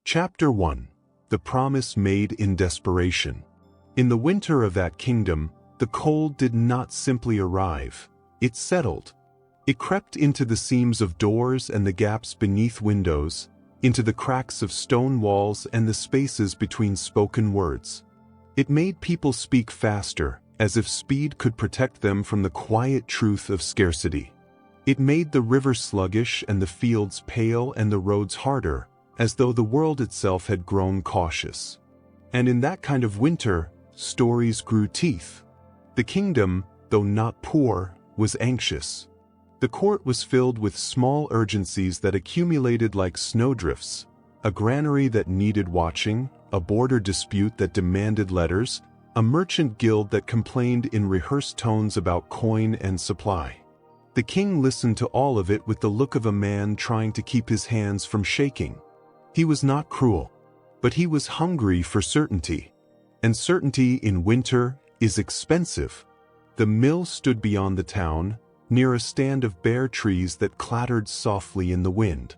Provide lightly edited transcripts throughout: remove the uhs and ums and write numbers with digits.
Chapter 1. The Promise Made in Desperation. In the winter of that kingdom, the cold did not simply arrive. It settled. It crept into the seams of doors and the gaps beneath windows, into the cracks of stone walls and the spaces between spoken words. It made people speak faster, as if speed could protect them from the quiet truth of scarcity. It made the river sluggish and the fields pale and the roads harder, as though the world itself had grown cautious. And in that kind of winter, stories grew teeth. The kingdom, though not poor, was anxious. The court was filled with small urgencies that accumulated like snowdrifts, a granary that needed watching, a border dispute that demanded letters, a merchant guild that complained in rehearsed tones about coin and supply. The king listened to all of it with the look of a man trying to keep his hands from shaking. He was not cruel, but he was hungry for certainty. And certainty in winter is expensive. The mill stood beyond the town, near a stand of bare trees that clattered softly in the wind.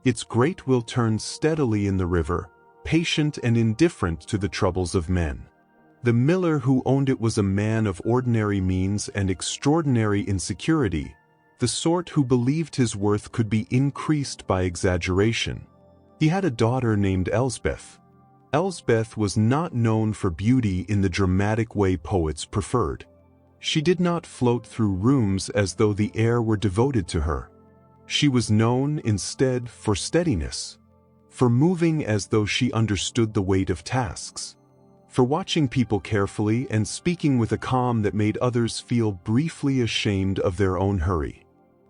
Its great wheel turned steadily in the river, patient and indifferent to the troubles of men. The miller who owned it was a man of ordinary means and extraordinary insecurity, the sort who believed his worth could be increased by exaggeration. He had a daughter named Elsbeth. Elsbeth was not known for beauty in the dramatic way poets preferred. She did not float through rooms as though the air were devoted to her. She was known, instead, for steadiness, for moving as though she understood the weight of tasks, for watching people carefully and speaking with a calm that made others feel briefly ashamed of their own hurry.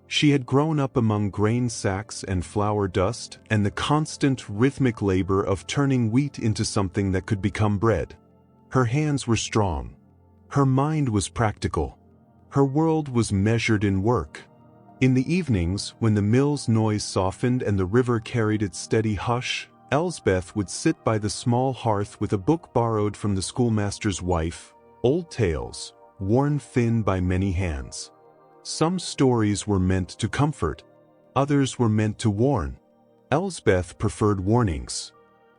She had grown up among grain sacks and flour dust and the constant rhythmic labor of turning wheat into something that could become bread. Her hands were strong. Her mind was practical. Her world was measured in work. In the evenings, when the mill's noise softened and the river carried its steady hush, Elsbeth would sit by the small hearth with a book borrowed from the schoolmaster's wife, old tales, worn thin by many hands. Some stories were meant to comfort, others were meant to warn. Elsbeth preferred warnings.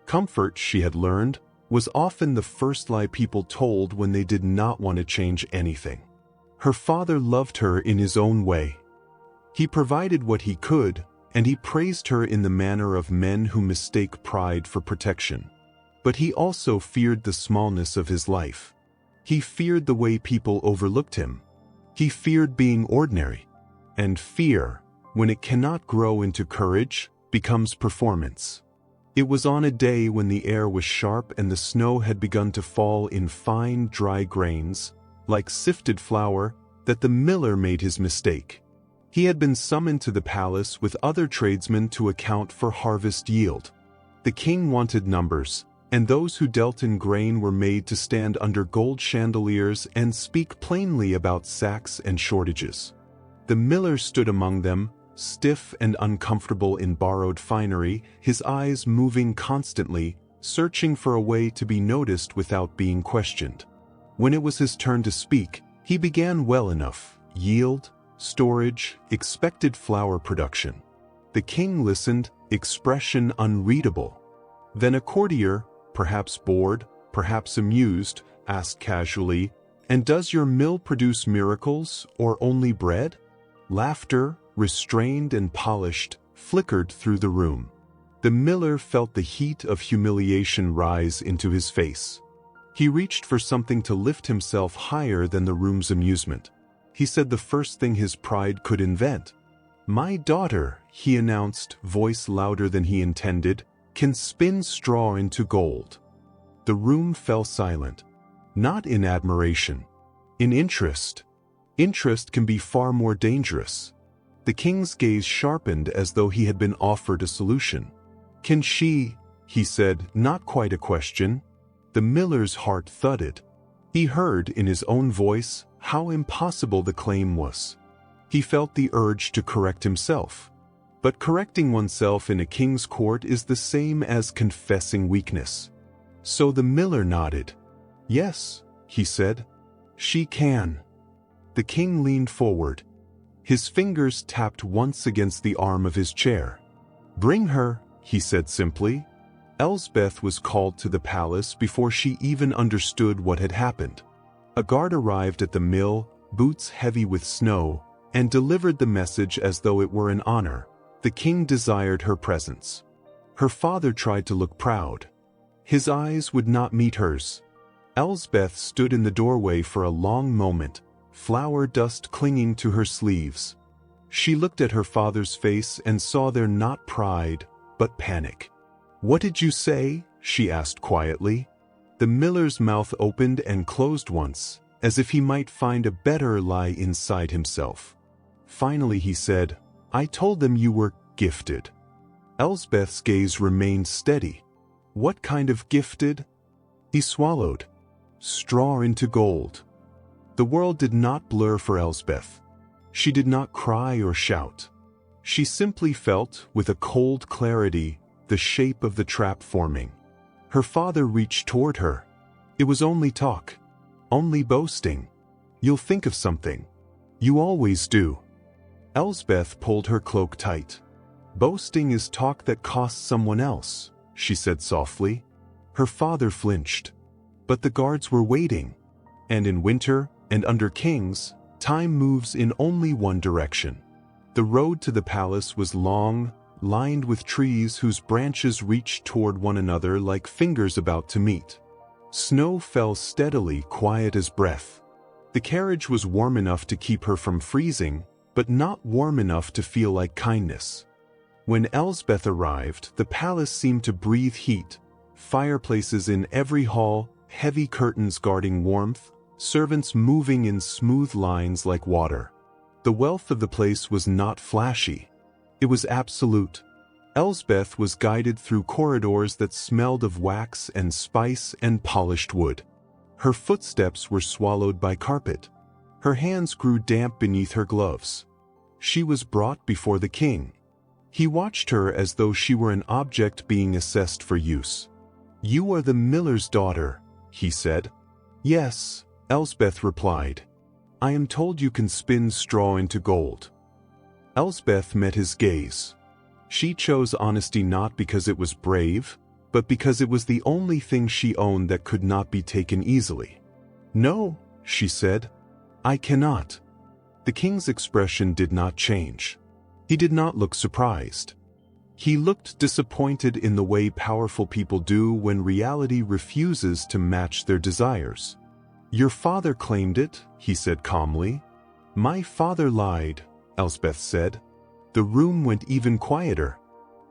Comfort, she had learned, was often the first lie people told when they did not want to change anything. Her father loved her in his own way. He provided what he could, and he praised her in the manner of men who mistake pride for protection. But he also feared the smallness of his life. He feared the way people overlooked him. He feared being ordinary. And fear, when it cannot grow into courage, becomes performance. It was on a day when the air was sharp and the snow had begun to fall in fine, dry grains, like sifted flour, that the miller made his mistake. He had been summoned to the palace with other tradesmen to account for harvest yield. The king wanted numbers, and those who dealt in grain were made to stand under gold chandeliers and speak plainly about sacks and shortages. The miller stood among them, stiff and uncomfortable in borrowed finery, his eyes moving constantly, searching for a way to be noticed without being questioned. When it was his turn to speak, he began well enough: yield, storage, expected flour production. The king listened, expression unreadable. Then a courtier, perhaps bored, perhaps amused, asked casually, "And does your mill produce miracles, or only bread?" Laughter, restrained and polished, flickered through the room. The miller felt the heat of humiliation rise into his face. He reached for something to lift himself higher than the room's amusement. He said the first thing his pride could invent. "My daughter," he announced, voice louder than he intended, "can spin straw into gold." The room fell silent. Not in admiration. In interest. Interest can be far more dangerous. The king's gaze sharpened as though he had been offered a solution. "Can she?" he said, not quite a question. The miller's heart thudded. He heard in his own voice how impossible the claim was. He felt the urge to correct himself. But correcting oneself in a king's court is the same as confessing weakness. So the miller nodded. "Yes," he said, "she can." The king leaned forward. His fingers tapped once against the arm of his chair. "Bring her," he said simply. Elsbeth was called to the palace before she even understood what had happened. A guard arrived at the mill, boots heavy with snow, and delivered the message as though it were an honor. The king desired her presence. Her father tried to look proud. His eyes would not meet hers. Elsbeth stood in the doorway for a long moment, flour dust clinging to her sleeves. She looked at her father's face and saw there not pride, but panic. "What did you say?" she asked quietly. The miller's mouth opened and closed once, as if he might find a better lie inside himself. Finally he said, "I told them you were gifted." Elsbeth's gaze remained steady. "What kind of gifted?" He swallowed. "Straw into gold." The world did not blur for Elsbeth. She did not cry or shout. She simply felt, with a cold clarity, the shape of the trap forming. Her father reached toward her. It was only talk. Only boasting. "You'll think of something. You always do." Elsbeth pulled her cloak tight. "Boasting is talk that costs someone else," she said softly. Her father flinched. But the guards were waiting. And in winter, and under kings, time moves in only one direction. The road to the palace was long, lined with trees whose branches reached toward one another like fingers about to meet. Snow fell steadily, quiet as breath. The carriage was warm enough to keep her from freezing, but not warm enough to feel like kindness. When Elsbeth arrived, the palace seemed to breathe heat, fireplaces in every hall, heavy curtains guarding warmth, servants moving in smooth lines like water. The wealth of the place was not flashy. It was absolute. Elsbeth was guided through corridors that smelled of wax and spice and polished wood. Her footsteps were swallowed by carpet. Her hands grew damp beneath her gloves. She was brought before the king. He watched her as though she were an object being assessed for use. "You are the miller's daughter," he said. "Yes," Elsbeth replied. "I am told you can spin straw into gold." Elsbeth met his gaze. She chose honesty not because it was brave, but because it was the only thing she owned that could not be taken easily. "No," she said, "I cannot." The king's expression did not change. He did not look surprised. He looked disappointed in the way powerful people do when reality refuses to match their desires. "Your father claimed it," he said calmly. "My father lied," Elsbeth said. The room went even quieter.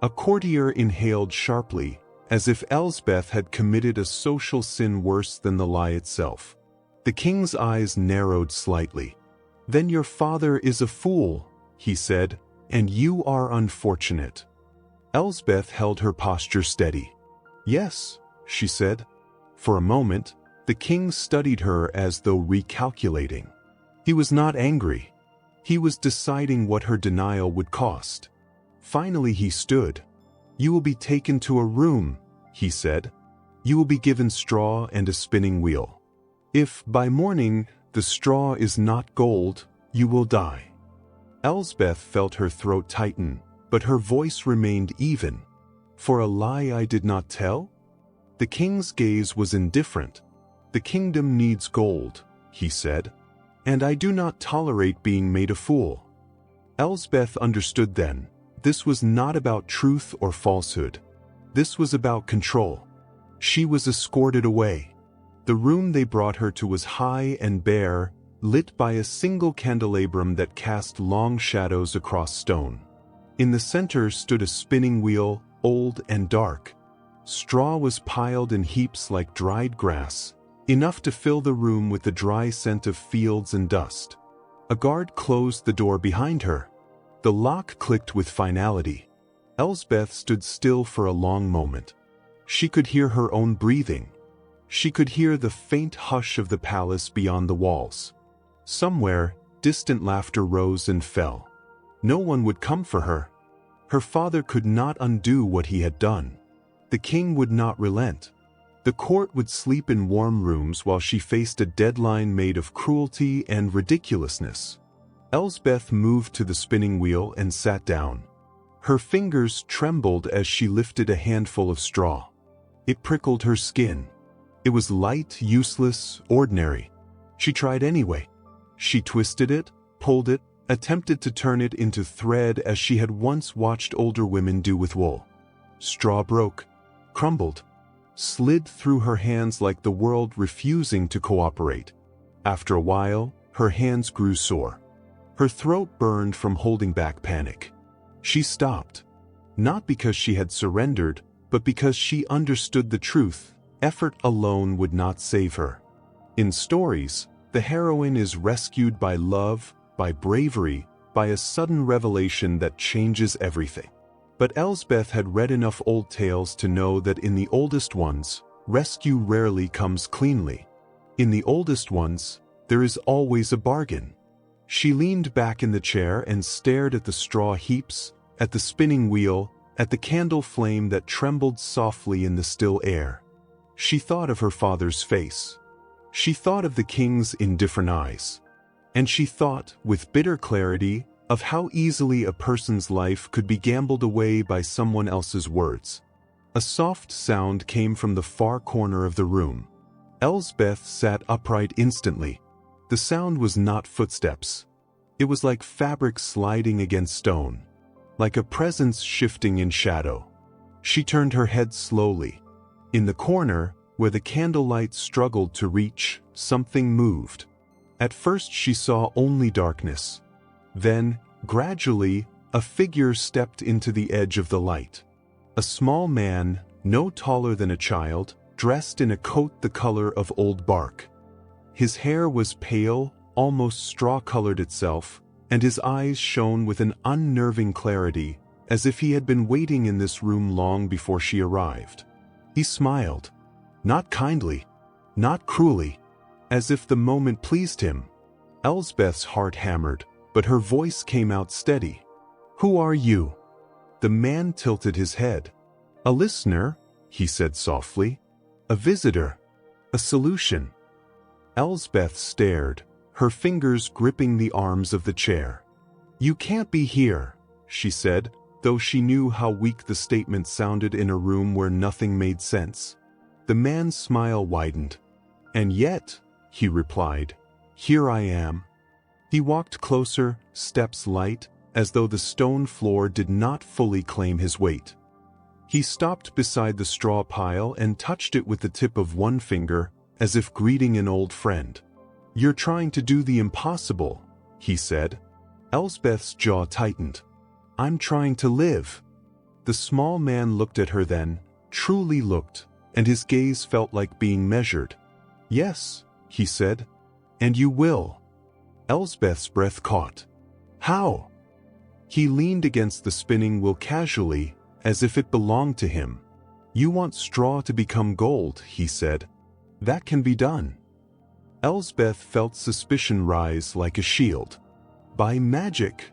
A courtier inhaled sharply, as if Elsbeth had committed a social sin worse than the lie itself. The king's eyes narrowed slightly. "Then your father is a fool," he said, "and you are unfortunate." Elsbeth held her posture steady. "Yes," she said. For a moment, the king studied her as though recalculating. He was not angry. He was deciding what her denial would cost. Finally he stood. "You will be taken to a room," he said. "You will be given straw and a spinning wheel. If, by morning, the straw is not gold, you will die." Elsbeth felt her throat tighten, but her voice remained even. "For a lie I did not tell?" The king's gaze was indifferent. "The kingdom needs gold," he said, "and I do not tolerate being made a fool." Elsbeth understood then. This was not about truth or falsehood. This was about control. She was escorted away. The room they brought her to was high and bare, lit by a single candelabrum that cast long shadows across stone. In the center stood a spinning wheel, old and dark. Straw was piled in heaps like dried grass, enough to fill the room with the dry scent of fields and dust. A guard closed the door behind her. The lock clicked with finality. Elsbeth stood still for a long moment. She could hear her own breathing. She could hear the faint hush of the palace beyond the walls. Somewhere, distant laughter rose and fell. No one would come for her. Her father could not undo what he had done. The king would not relent. The court would sleep in warm rooms while she faced a deadline made of cruelty and ridiculousness. Elsbeth moved to the spinning wheel and sat down. Her fingers trembled as she lifted a handful of straw. It prickled her skin. It was light, useless, ordinary. She tried anyway. She twisted it, pulled it, attempted to turn it into thread as she had once watched older women do with wool. Straw broke, crumbled, slid through her hands like the world refusing to cooperate. After a while, her hands grew sore. Her throat burned from holding back panic. She stopped. Not because she had surrendered, but because she understood the truth. Effort alone would not save her. In stories, the heroine is rescued by love, by bravery, by a sudden revelation that changes everything. But Elsbeth had read enough old tales to know that in the oldest ones, rescue rarely comes cleanly. In the oldest ones, there is always a bargain. She leaned back in the chair and stared at the straw heaps, at the spinning wheel, at the candle flame that trembled softly in the still air. She thought of her father's face. She thought of the king's indifferent eyes. And she thought, with bitter clarity, of how easily a person's life could be gambled away by someone else's words. A soft sound came from the far corner of the room. Elsbeth sat upright instantly. The sound was not footsteps. It was like fabric sliding against stone, like a presence shifting in shadow. She turned her head slowly. In the corner, where the candlelight struggled to reach, something moved. At first she saw only darkness. Then, gradually, a figure stepped into the edge of the light. A small man, no taller than a child, dressed in a coat the color of old bark. His hair was pale, almost straw-colored itself, and his eyes shone with an unnerving clarity, as if he had been waiting in this room long before she arrived. He smiled. Not kindly, not cruelly, as if the moment pleased him. Elsbeth's heart hammered, but her voice came out steady. "Who are you?" The man tilted his head. "A listener," he said softly. "A visitor. A solution." Elsbeth stared, her fingers gripping the arms of the chair. "You can't be here," she said, though she knew how weak the statement sounded in a room where nothing made sense. The man's smile widened. "And yet," he replied, "here I am." He walked closer, steps light, as though the stone floor did not fully claim his weight. He stopped beside the straw pile and touched it with the tip of one finger, as if greeting an old friend. "You're trying to do the impossible," he said. Elsbeth's jaw tightened. "I'm trying to live." The small man looked at her then, truly looked, and his gaze felt like being measured. "Yes," he said, "and you will." Elsbeth's breath caught. "How?" He leaned against the spinning wheel casually, as if it belonged to him. "You want straw to become gold," he said. "That can be done." Elsbeth felt suspicion rise like a shield. "By magic?"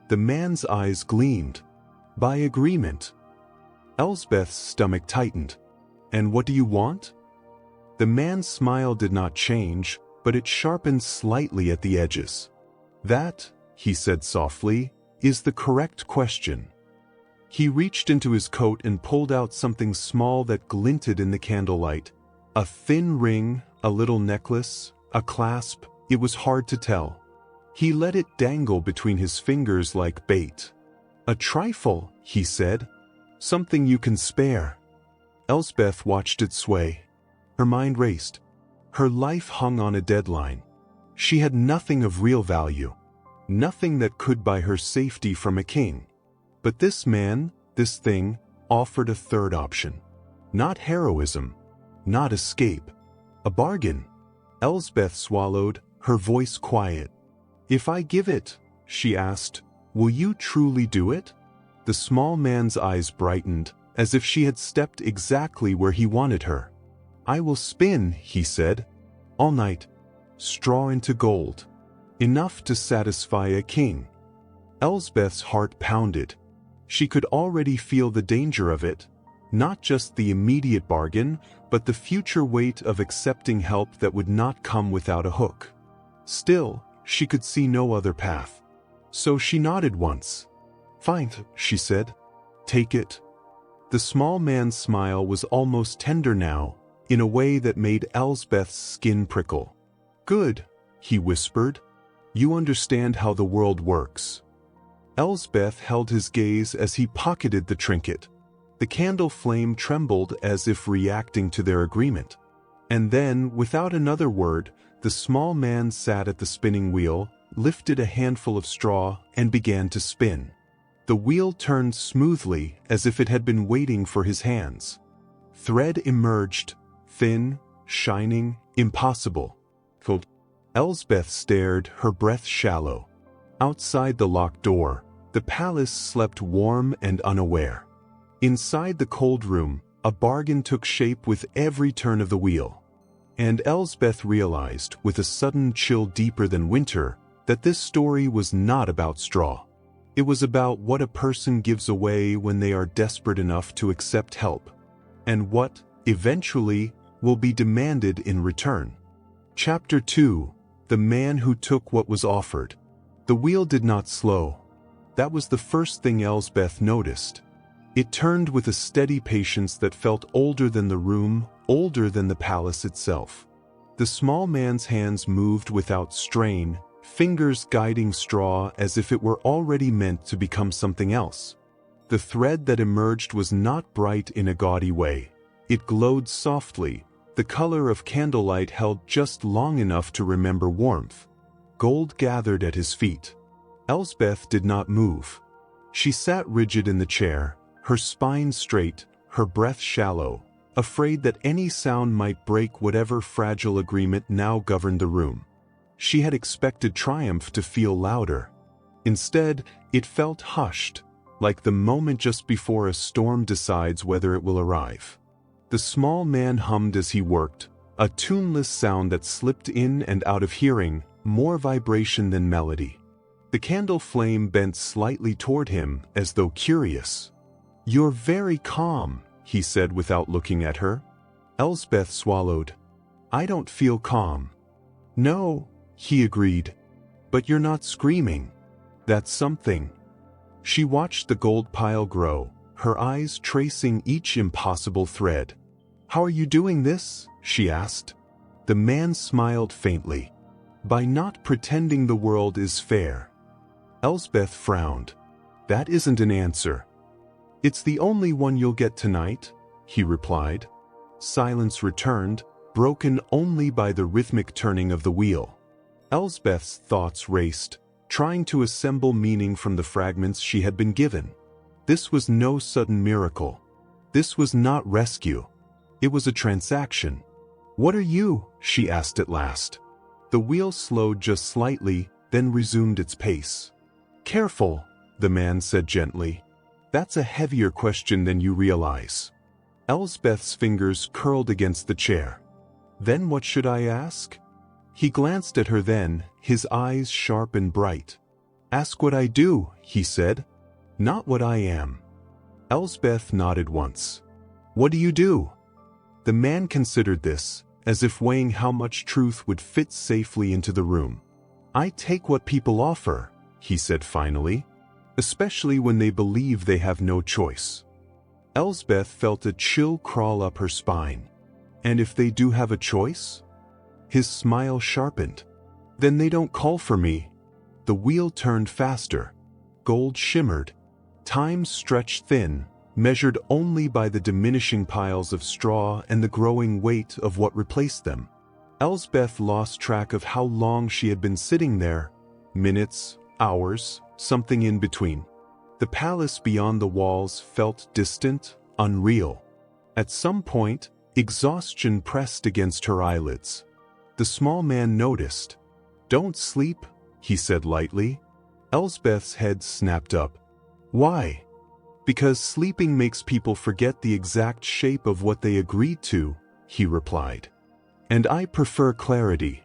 The man's eyes gleamed. "By agreement." Elsbeth's stomach tightened. "And what do you want?" The man's smile did not change, but it sharpened slightly at the edges. "That," he said softly, "is the correct question." He reached into his coat and pulled out something small that glinted in the candlelight. A thin ring, a little necklace, a clasp, it was hard to tell. He let it dangle between his fingers like bait. "A trifle," he said. "Something you can spare." Elsbeth watched it sway. Her mind raced. Her life hung on a deadline. She had nothing of real value. Nothing that could buy her safety from a king. But this man, this thing, offered a third option. Not heroism. Not escape. A bargain. Elsbeth swallowed, her voice quiet. "If I give it," she asked, "will you truly do it?" The small man's eyes brightened, as if she had stepped exactly where he wanted her. "I will spin," he said. "All night. Straw into gold. Enough to satisfy a king." Elsbeth's heart pounded. She could already feel the danger of it. Not just the immediate bargain, but the future weight of accepting help that would not come without a hook. Still, she could see no other path. So she nodded once. "Fine," she said. "Take it." The small man's smile was almost tender now, in a way that made Elsbeth's skin prickle. "Good," he whispered. "You understand how the world works." Elsbeth held his gaze as he pocketed the trinket. The candle flame trembled as if reacting to their agreement. And then, without another word, the small man sat at the spinning wheel, lifted a handful of straw, and began to spin. The wheel turned smoothly as if it had been waiting for his hands. Thread emerged, thin, shining, impossible. Elsbeth stared, her breath shallow. Outside the locked door, the palace slept warm and unaware. Inside the cold room, a bargain took shape with every turn of the wheel. And Elsbeth realized, with a sudden chill deeper than winter, that this story was not about straw. It was about what a person gives away when they are desperate enough to accept help, and what, eventually, will be demanded in return. Chapter 2: The Man Who Took What Was Offered. The wheel did not slow. That was the first thing Elsbeth noticed. It turned with a steady patience that felt older than the room, older than the palace itself. The small man's hands moved without strain, fingers guiding straw as if it were already meant to become something else. The thread that emerged was not bright in a gaudy way. It glowed softly, the color of candlelight held just long enough to remember warmth. Gold gathered at his feet. Elsbeth did not move. She sat rigid in the chair, her spine straight, her breath shallow, afraid that any sound might break whatever fragile agreement now governed the room. She had expected triumph to feel louder. Instead, it felt hushed, like the moment just before a storm decides whether it will arrive. The small man hummed as he worked, a tuneless sound that slipped in and out of hearing, more vibration than melody. The candle flame bent slightly toward him, as though curious. "You're very calm," he said without looking at her. Elsbeth swallowed. "I don't feel calm." "No," he agreed. "But you're not screaming. That's something." She watched the gold pile grow, her eyes tracing each impossible thread. "How are you doing this?" she asked. The man smiled faintly. "By not pretending the world is fair." Elsbeth frowned. "That isn't an answer." "It's the only one you'll get tonight," he replied. Silence returned, broken only by the rhythmic turning of the wheel. Elsbeth's thoughts raced, trying to assemble meaning from the fragments she had been given. This was no sudden miracle. This was not rescue. It was a transaction. "What are you?" she asked at last. The wheel slowed just slightly, then resumed its pace. "Careful," the man said gently. "That's a heavier question than you realize." Elsbeth's fingers curled against the chair. "Then what should I ask?" He glanced at her then, his eyes sharp and bright. "Ask what I do," he said. "Not what I am." Elsbeth nodded once. "What do you do?" The man considered this, as if weighing how much truth would fit safely into the room. "I take what people offer," he said finally, "especially when they believe they have no choice." Elsbeth felt a chill crawl up her spine. "And if they do have a choice?" His smile sharpened. "Then they don't call for me." The wheel turned faster. Gold shimmered. Time stretched thin, measured only by the diminishing piles of straw and the growing weight of what replaced them. Elsbeth lost track of how long she had been sitting there. Minutes, hours, something in between. The palace beyond the walls felt distant, unreal. At some point, exhaustion pressed against her eyelids. The small man noticed. "Don't sleep," he said lightly. Elsbeth's head snapped up. "Why?" "Because sleeping makes people forget the exact shape of what they agreed to," he replied. "And I prefer clarity."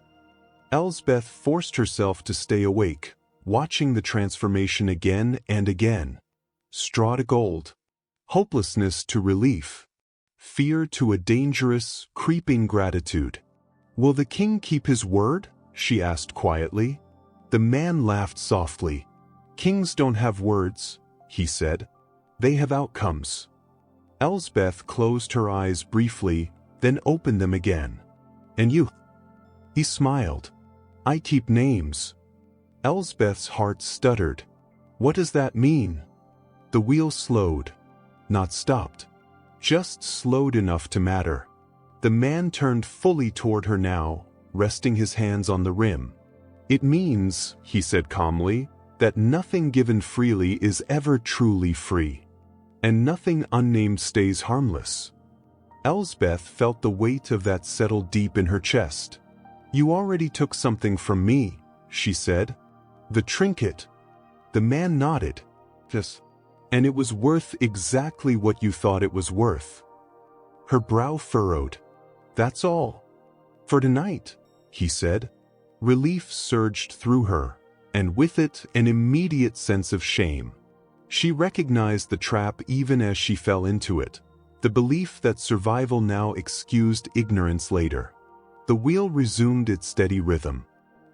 Elsbeth forced herself to stay awake, watching the transformation again and again. Straw to gold. Hopelessness to relief. Fear to a dangerous, creeping gratitude. "Will the king keep his word?" she asked quietly. The man laughed softly. "Kings don't have words," he said. "They have outcomes." Elsbeth closed her eyes briefly, then opened them again. "And you?" He smiled. "I keep names." Elsbeth's heart stuttered. "What does that mean?" The wheel slowed. Not stopped. Just slowed enough to matter. The man turned fully toward her now, resting his hands on the rim. "It means," he said calmly, "that nothing given freely is ever truly free. And nothing unnamed stays harmless." Elsbeth felt the weight of that settle deep in her chest. "You already took something from me," she said. "The trinket." The man nodded. "Yes. And it was worth exactly what you thought it was worth." Her brow furrowed. "That's all." "For tonight," he said. Relief surged through her, and with it an immediate sense of shame. She recognized the trap even as she fell into it, the belief that survival now excused ignorance later. The wheel resumed its steady rhythm.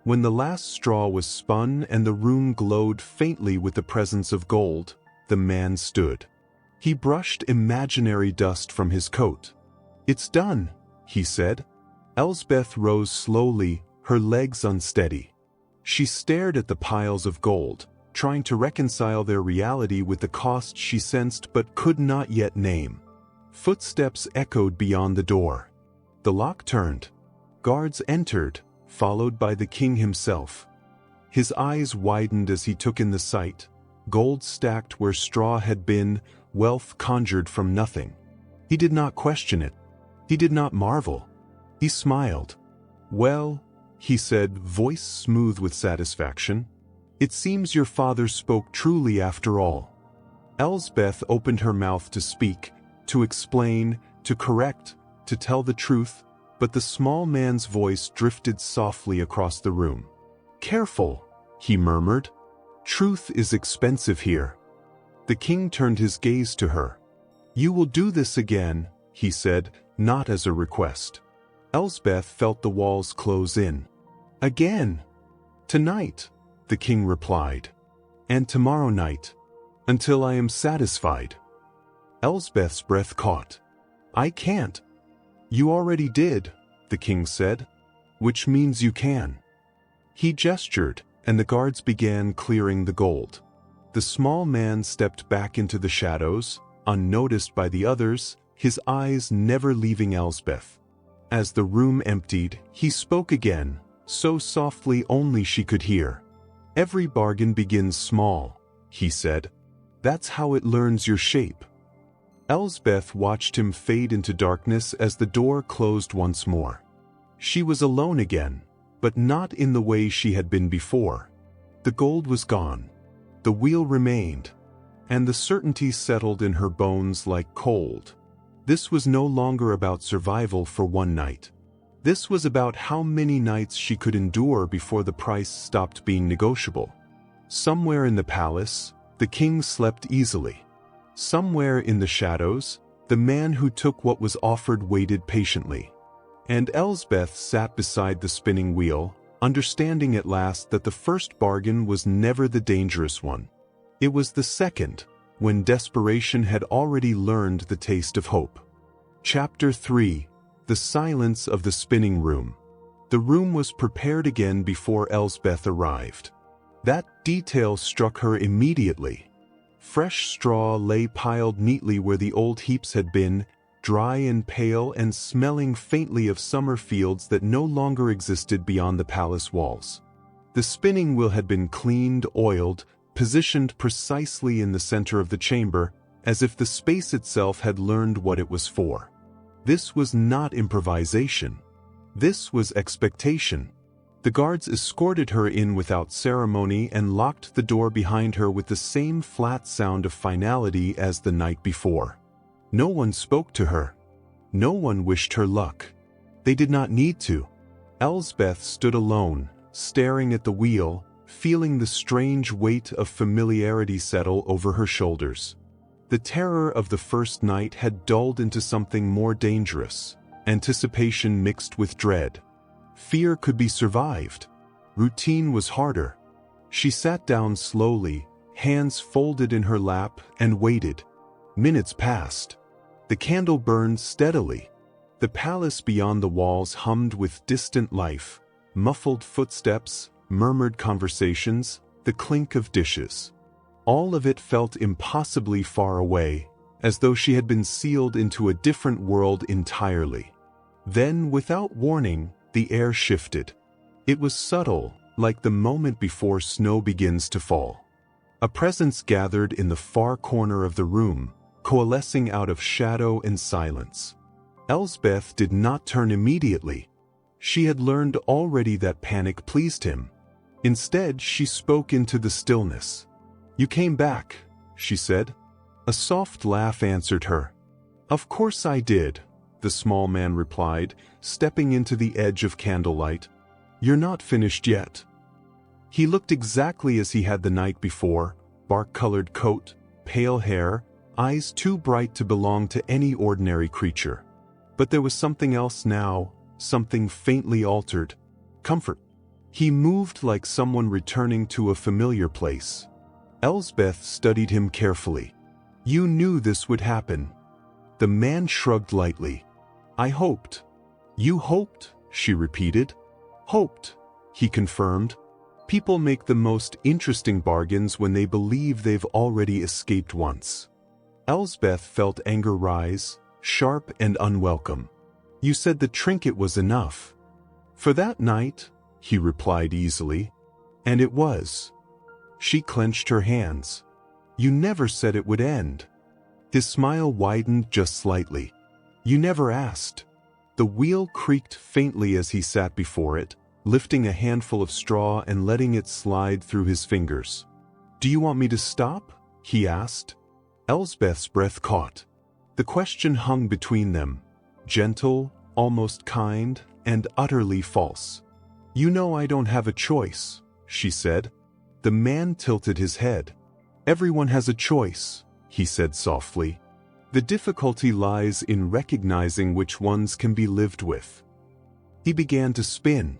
When the last straw was spun and the room glowed faintly with the presence of gold, the man stood. He brushed imaginary dust from his coat. "It's done," he said. Elsbeth rose slowly, her legs unsteady. She stared at the piles of gold, trying to reconcile their reality with the cost she sensed but could not yet name. Footsteps echoed beyond the door. The lock turned. Guards entered, followed by the king himself. His eyes widened as he took in the sight. Gold stacked where straw had been, wealth conjured from nothing. He did not question it. He did not marvel. He smiled. "Well," he said, voice smooth with satisfaction, "it seems your father spoke truly after all." Elsbeth opened her mouth to speak, to explain, to correct, to tell the truth, but the small man's voice drifted softly across the room. "Careful," he murmured. "Truth is expensive here." The king turned his gaze to her. "You will do this again," he said, not as a request. Elsbeth felt the walls close in. "Again." "Tonight," the king replied. "And tomorrow night. Until I am satisfied." Elsbeth's breath caught. "I can't." "You already did," the king said. "Which means you can." He gestured, and the guards began clearing the gold. The small man stepped back into the shadows, unnoticed by the others, his eyes never leaving Elsbeth. As the room emptied, he spoke again, so softly only she could hear. "Every bargain begins small," he said. "That's how it learns your shape." Elsbeth watched him fade into darkness as the door closed once more. She was alone again, but not in the way she had been before. The gold was gone. The wheel remained, and the certainty settled in her bones like cold. This was no longer about survival for one night. This was about how many nights she could endure before the price stopped being negotiable. Somewhere in the palace, the king slept easily. Somewhere in the shadows, the man who took what was offered waited patiently. And Elsbeth sat beside the spinning wheel, understanding at last that the first bargain was never the dangerous one. It was the second, when desperation had already learned the taste of hope. Chapter 3: The Silence of the Spinning Room. The room was prepared again before Elsbeth arrived. That detail struck her immediately. Fresh straw lay piled neatly where the old heaps had been, dry and pale and smelling faintly of summer fields that no longer existed beyond the palace walls. The spinning wheel had been cleaned, oiled, positioned precisely in the center of the chamber, as if the space itself had learned what it was for. This was not improvisation. This was expectation. The guards escorted her in without ceremony and locked the door behind her with the same flat sound of finality as the night before. No one spoke to her. No one wished her luck. They did not need to. Elsbeth stood alone, staring at the wheel, feeling the strange weight of familiarity settle over her shoulders. The terror of the first night had dulled into something more dangerous, anticipation mixed with dread. Fear could be survived. Routine was harder. She sat down slowly, hands folded in her lap, and waited. Minutes passed. The candle burned steadily. The palace beyond the walls hummed with distant life, muffled footsteps, murmured conversations, the clink of dishes. All of it felt impossibly far away, as though she had been sealed into a different world entirely. Then, without warning, the air shifted. It was subtle, like the moment before snow begins to fall. A presence gathered in the far corner of the room, coalescing out of shadow and silence. Elsbeth did not turn immediately. She had learned already that panic pleased him. Instead, she spoke into the stillness. "You came back," she said. A soft laugh answered her. "Of course I did," the small man replied, stepping into the edge of candlelight. "You're not finished yet." He looked exactly as he had the night before, bark-colored coat, pale hair, eyes too bright to belong to any ordinary creature. But there was something else now, something faintly altered. Comfort. He moved like someone returning to a familiar place. Elsbeth studied him carefully. "You knew this would happen." The man shrugged lightly. "I hoped." "You hoped?" she repeated. "Hoped," he confirmed. "People make the most interesting bargains when they believe they've already escaped once." Elsbeth felt anger rise, sharp and unwelcome. "You said the trinket was enough." "For that night," he replied easily. "And it was." She clenched her hands. "You never said it would end." His smile widened just slightly. "You never asked." The wheel creaked faintly as he sat before it, lifting a handful of straw and letting it slide through his fingers. "Do you want me to stop?" he asked. Elsbeth's breath caught. The question hung between them, gentle, almost kind, and utterly false. "You know I don't have a choice," she said. The man tilted his head. "Everyone has a choice," he said softly. "The difficulty lies in recognizing which ones can be lived with." He began to spin.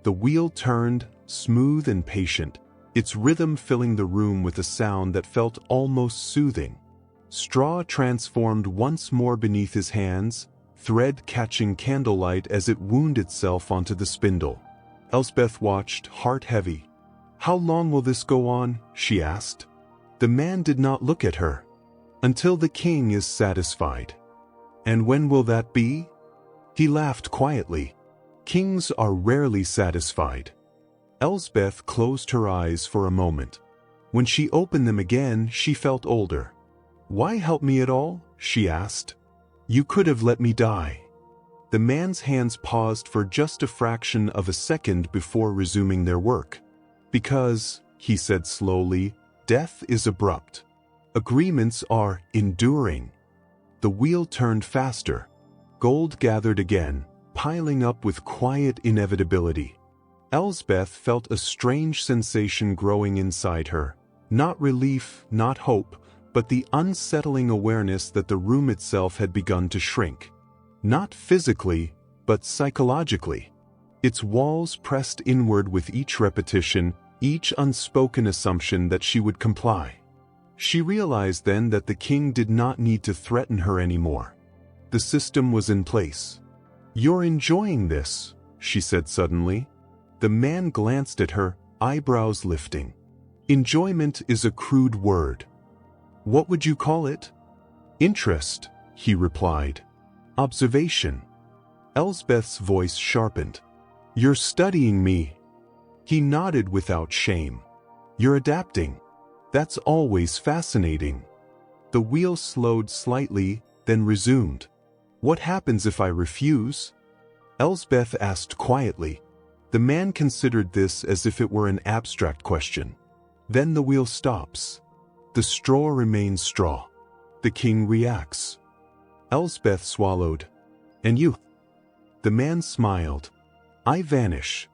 The wheel turned, smooth and patient, its rhythm filling the room with a sound that felt almost soothing. Straw transformed once more beneath his hands, thread catching candlelight as it wound itself onto the spindle. Elsbeth watched, heart heavy. "How long will this go on?" she asked. The man did not look at her. "Until the king is satisfied." "And when will that be?" He laughed quietly. "Kings are rarely satisfied." Elsbeth closed her eyes for a moment. When she opened them again, she felt older. "Why help me at all?" she asked. "You could have let me die." The man's hands paused for just a fraction of a second before resuming their work. "Because," he said slowly, "death is abrupt. Agreements are enduring." The wheel turned faster. Gold gathered again, piling up with quiet inevitability. Elsbeth felt a strange sensation growing inside her. Not relief, not hope, but the unsettling awareness that the room itself had begun to shrink. Not physically, but psychologically. Its walls pressed inward with each repetition, each unspoken assumption that she would comply. She realized then that the king did not need to threaten her anymore. The system was in place. "You're enjoying this," she said suddenly. The man glanced at her, eyebrows lifting. "Enjoyment is a crude word. What would you call it?" "Interest," he replied. "Observation." Elsbeth's voice sharpened. "You're studying me." He nodded without shame. "You're adapting. That's always fascinating." The wheel slowed slightly, then resumed. "What happens if I refuse?" Elsbeth asked quietly. The man considered this as if it were an abstract question. "Then the wheel stops. The straw remains straw. The king reacts." Elsbeth swallowed. "And you?" The man smiled. "I vanish."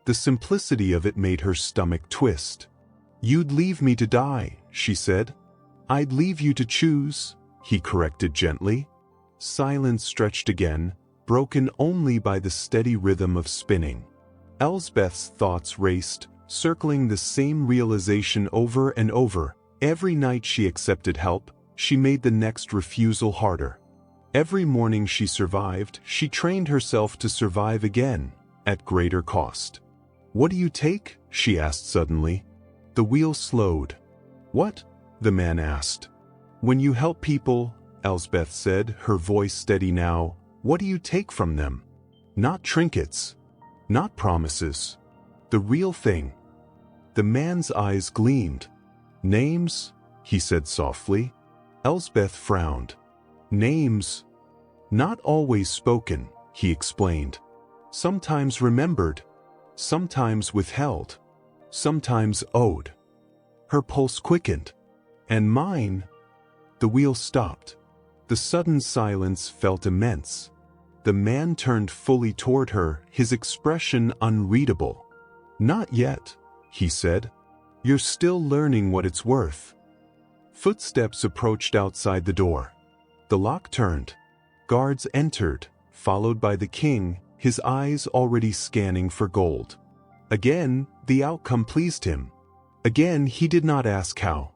The simplicity of it made her stomach twist. "You'd leave me to die," she said. "I'd leave you to choose," he corrected gently. Silence stretched again, broken only by the steady rhythm of spinning. Elsbeth's thoughts raced, circling the same realization over and over. Every night she accepted help, she made the next refusal harder. Every morning she survived, she trained herself to survive again, at greater cost. "What do you take?" she asked suddenly. The wheel slowed. "What?" the man asked. "When you help people," Elsbeth said, her voice steady now, "what do you take from them? Not trinkets. Not promises. The real thing." The man's eyes gleamed. "Names?" he said softly. Elsbeth frowned. "Names. Not always spoken," he explained. "Sometimes remembered. Sometimes withheld. Sometimes owed." Her pulse quickened. "And mine?" The wheel stopped. The sudden silence felt immense. The man turned fully toward her, his expression unreadable. "Not yet," he said. "You're still learning what it's worth." Footsteps approached outside the door. The lock turned. Guards entered, followed by the king, his eyes already scanning for gold. Again, the outcome pleased him. Again, he did not ask how.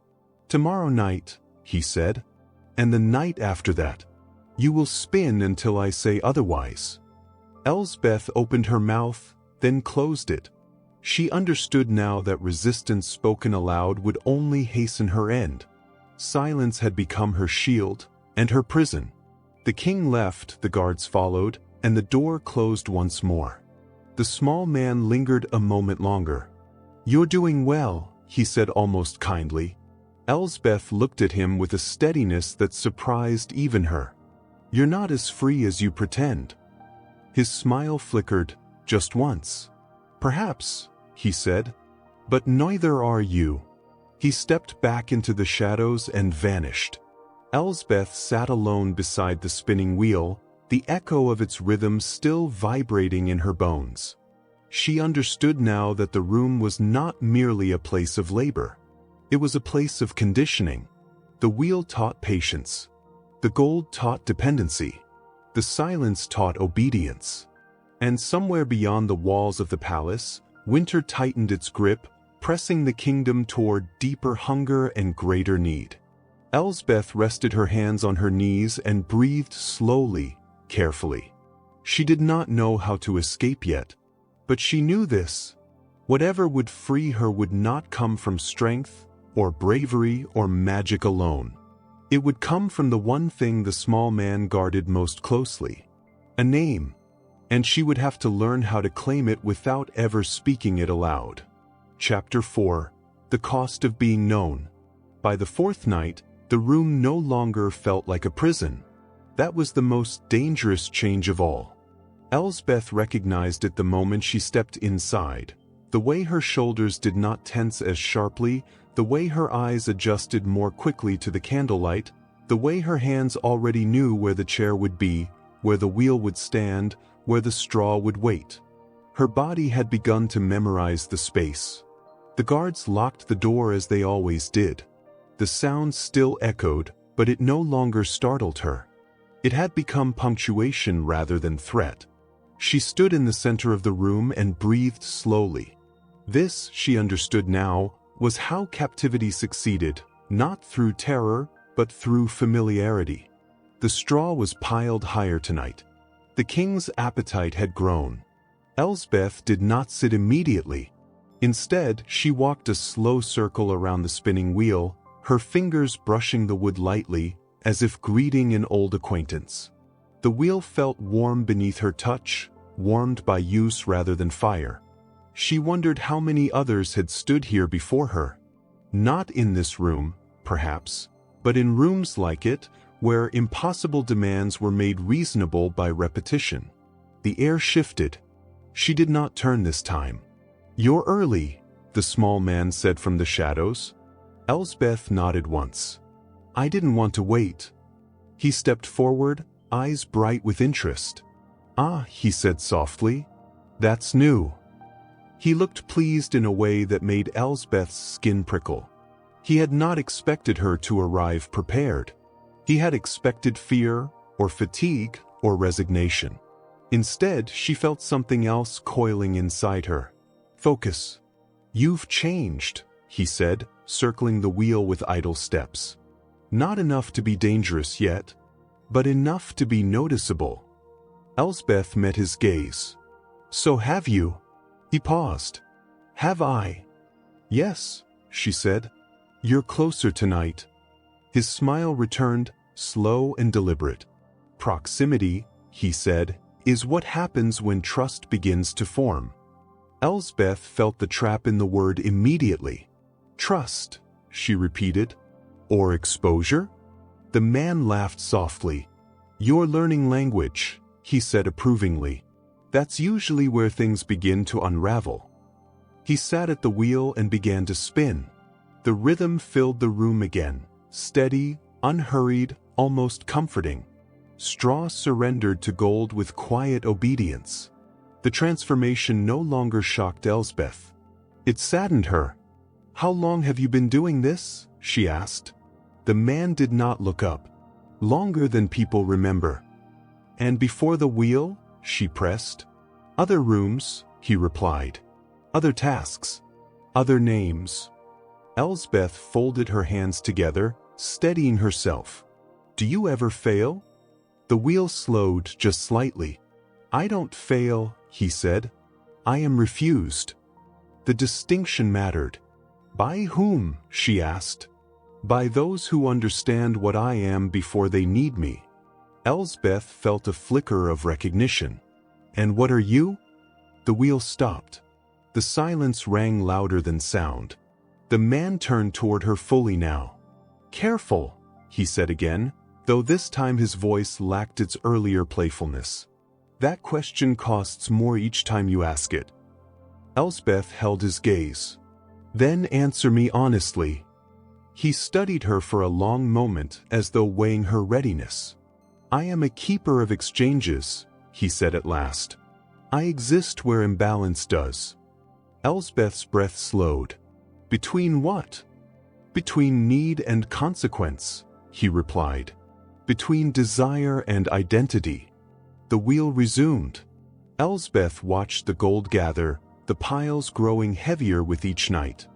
"Tomorrow night," he said, "and the night after that. You will spin until I say otherwise." Elsbeth opened her mouth, then closed it. She understood now that resistance spoken aloud would only hasten her end. Silence had become her shield, and her prison. The king left, the guards followed, and the door closed once more. The small man lingered a moment longer. "You're doing well," he said almost kindly. Elsbeth looked at him with a steadiness that surprised even her. "You're not as free as you pretend." His smile flickered, just once. "Perhaps," he said, "but neither are you." He stepped back into the shadows and vanished. Elsbeth sat alone beside the spinning wheel, the echo of its rhythm still vibrating in her bones. She understood now that the room was not merely a place of labor. It was a place of conditioning. The wheel taught patience. The gold taught dependency. The silence taught obedience. And somewhere beyond the walls of the palace, winter tightened its grip, pressing the kingdom toward deeper hunger and greater need. Elsbeth rested her hands on her knees and breathed slowly, carefully. She did not know how to escape yet, but she knew this. Whatever would free her would not come from strength, or bravery, or magic alone. It would come from the one thing the small man guarded most closely: a name. And she would have to learn how to claim it without ever speaking it aloud. Chapter 4. The Cost of Being Known. By the fourth night, the room no longer felt like a prison. That was the most dangerous change of all. Elsbeth recognized it the moment she stepped inside. The way her shoulders did not tense as sharply, the way her eyes adjusted more quickly to the candlelight, the way her hands already knew where the chair would be, where the wheel would stand, where the straw would wait. Her body had begun to memorize the space. The guards locked the door as they always did. The sound still echoed, but it no longer startled her. It had become punctuation rather than threat. She stood in the center of the room and breathed slowly. This, she understood now, was how captivity succeeded, not through terror, but through familiarity. The straw was piled higher tonight. The king's appetite had grown. Elsbeth did not sit immediately. Instead, she walked a slow circle around the spinning wheel, her fingers brushing the wood lightly, as if greeting an old acquaintance. The wheel felt warm beneath her touch, warmed by use rather than fire. She wondered how many others had stood here before her. Not in this room, perhaps, but in rooms like it, where impossible demands were made reasonable by repetition. The air shifted. She did not turn this time. "You're early," the small man said from the shadows. Elsbeth nodded once. "I didn't want to wait." He stepped forward, eyes bright with interest. "Ah," he said softly, "that's new." He looked pleased in a way that made Elsbeth's skin prickle. He had not expected her to arrive prepared. He had expected fear, or fatigue, or resignation. Instead, she felt something else coiling inside her. "Focus. You've changed," he said, circling the wheel with idle steps. "Not enough to be dangerous yet, but enough to be noticeable. Elsbeth met his gaze. "So have you?" He paused. "Have I?" "Yes," she said. "You're closer tonight." His smile returned, slow and deliberate. "Proximity," he said, "is what happens when trust begins to form." Elsbeth felt the trap in the word immediately. "Trust," she repeated. "Or exposure?" The man laughed softly. "You're learning language," he said approvingly. "That's usually where things begin to unravel." He sat at the wheel and began to spin. The rhythm filled the room again, steady, unhurried, almost comforting. Straw surrendered to gold with quiet obedience. The transformation no longer shocked Elsbeth. It saddened her. "How long have you been doing this?" she asked. The man did not look up. "Longer than people remember." "And before the wheel?" she pressed. "Other rooms," he replied. "Other tasks. Other names." Elsbeth folded her hands together, steadying herself. "Do you ever fail?" The wheel slowed just slightly. "I don't fail," he said. "I am refused." The distinction mattered. "By whom?" she asked. "By those who understand what I am before they need me." Elsbeth felt a flicker of recognition. "And what are you?" The wheel stopped. The silence rang louder than sound. The man turned toward her fully now. "Careful," he said again, though this time his voice lacked its earlier playfulness. "That question costs more each time you ask it." Elsbeth held his gaze. "Then answer me honestly." He studied her for a long moment as though weighing her readiness. "I am a keeper of exchanges," he said at last. "I exist where imbalance does." Elsbeth's breath slowed. "Between what?" "Between need and consequence," he replied. "Between desire and identity." The wheel resumed. Elsbeth watched the gold gather, the piles growing heavier with each night.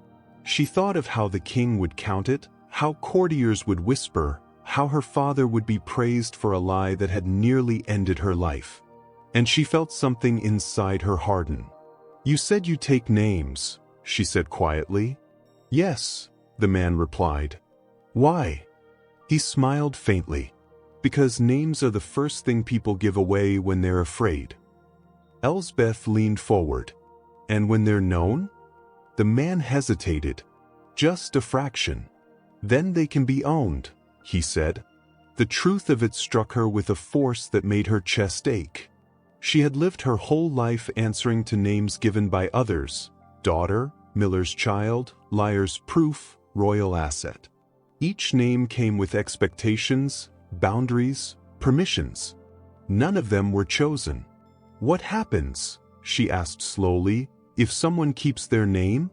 She thought of how the king would count it, how courtiers would whisper, how her father would be praised for a lie that had nearly ended her life. And she felt something inside her harden. "You said you take names," she said quietly. "Yes," the man replied. "Why?" He smiled faintly. "Because names are the first thing people give away when they're afraid." Elsbeth leaned forward. "And when they're known?" The man hesitated. "Just a fraction. Then they can be owned," he said. The truth of it struck her with a force that made her chest ache. She had lived her whole life answering to names given by others: daughter, miller's child, liar's proof, royal asset. Each name came with expectations, boundaries, permissions. None of them were chosen. "What happens," she asked slowly, "if someone keeps their name?"